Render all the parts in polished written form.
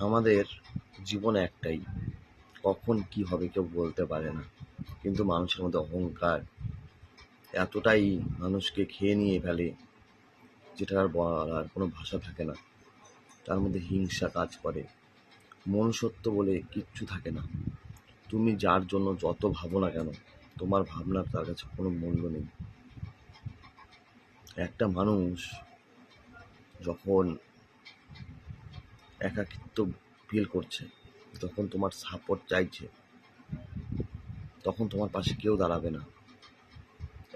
আমাদের জীবন একটাই, কখন কি হবে কেউ বলতে পারে না। কিন্তু মানুষের মধ্যে অহংকার এতটাই মানুষকে খেয়ে নিয়ে ফেলে, যেটা আর বলার কোনো ভাষা থাকে না। তার মধ্যে হিংসা কাজ করে, মনুষ্যত্ব বলে কিচ্ছু থাকে না। তুমি যার জন্য যত ভাবো না কেন, তোমার ভাবনার তার কাছে কোনো মূল্য নেই। একটা মানুষ যখন একাকিত্ব ফিল করছে, যখন তোমার সাপোর্ট চাইছে, তখন তোমার পাশে কেউ দাঁড়াবে না।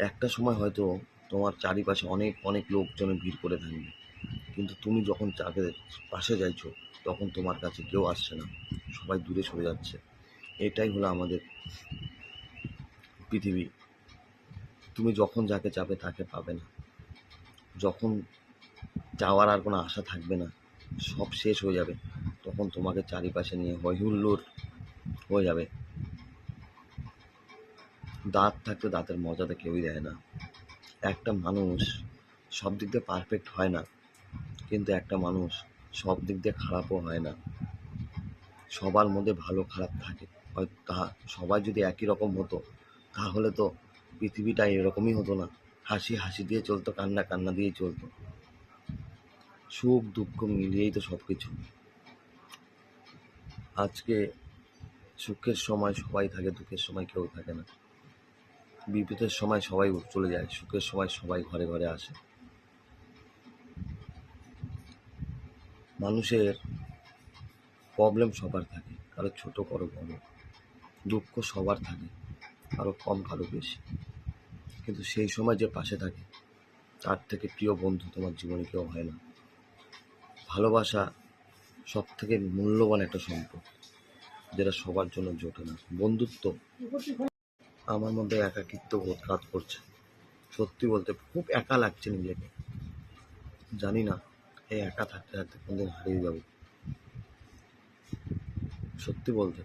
একটা সময় হয়তো তোমার চারিপাশে অনেক অনেক লোকজনে ভিড় করে থাকবে, কিন্তু তুমি যখন তাকে পাশে চাইছো, তখন তোমার কাছে কেউ আসছে না, সবাই দূরে সরে যাচ্ছে। এটাই হলো আমাদের পৃথিবী। তুমি যখন যাকে চাবে তাকে পাবে না, যখন চাওয়ার আর কোনো আশা থাকবে না, সব শেষ হয়ে যাবে, তখন তোমাকে চারিপাশে নিয়ে হইহুল্লোড় হয়ে যাবে। দাঁত থাকতে দাঁতের মজাটা কেউই দেয় না। একটা মানুষ সব দিক দিয়ে পারফেক্ট হয় না, কিন্তু একটা মানুষ সব দিক দিয়ে খারাপও হয় না। সবার মধ্যে ভালো খারাপ থাকে। হয়তো সবাই যদি একই রকম হতো, তাহলে তো পৃথিবীটা এরকমই হতো না। হাসি হাসি দিয়ে চলতো, কান্না কান্না দিয়ে চলতো। সুখ দুঃখ মিলিয়েই তো সব কিছু। আজকে সুখের সময় সবাই থাকে, দুঃখের সময় কেউ থাকে না। বিপদের সময় সবাই চলে যায়, সুখের সময় সবাই ঘরে ঘরে আসে। মানুষের প্রবলেম সবার থাকে, কারো ছোট কারো বড়। দুঃখ সবার থাকে, কারো কম কারো বেশি। কিন্তু সেই সময় যে পাশে থাকে, তার থেকে প্রিয় বন্ধু তোমার জীবনে কেউ হয় না। ভালোবাসা সব থেকে মূল্যবান একটা সম্পদ, যেটা সবার জন্য জোটে না। বন্ধুত্ব, আমার মধ্যে একাকিত্ব বোধ কাজ করছে। সত্যি বলতে খুব একা লাগছে নিজেকে। জানি না এই একা থাকতে থাকতে কোনদিন হারিয়ে যাবো। সত্যি বলতে,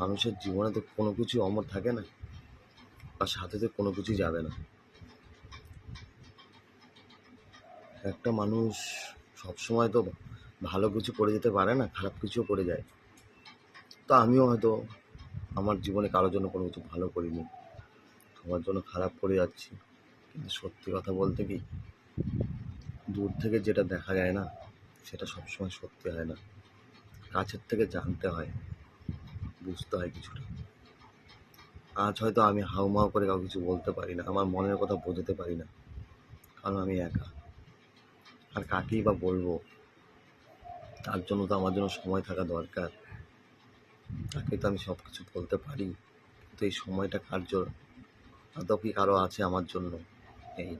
মানুষের জীবনে তো কোনো কিছু অমর থাকে না, আর সাথে তো কোনো কিছুই যাবে না। একটা মানুষ সবসময় তো ভালো কিছু করে যেতে পারে না, খারাপ কিছুও করে যায়। তো আমিও হয়তো আমার জীবনে কারোর জন্য কোনো কিছু ভালো করিনি, সবার জন্য খারাপ করে যাচ্ছি। কিন্তু সত্যি কথা বলতে কি, দূর থেকে যেটা দেখা যায় না, সেটা সবসময় সত্যি হয় না। কাছের থেকে জানতে হয়, বুঝতে হয় কিছুটা। আজ হয়তো আমি হাউমাউ করে কাউকে কিছু বলতে পারি না, আমার মনের কথা বোঝাতে পারি না, কারণ আমি একা। আর কাকেই বা বলবো? তার জন্য তো আমার জন্য সময় থাকা দরকার। তাকে তো আমি সব কিছু বলতে পারি, কিন্তু এই সময়টা কার জন্য? আদৌ কি কারো আছে আমার জন্য? এই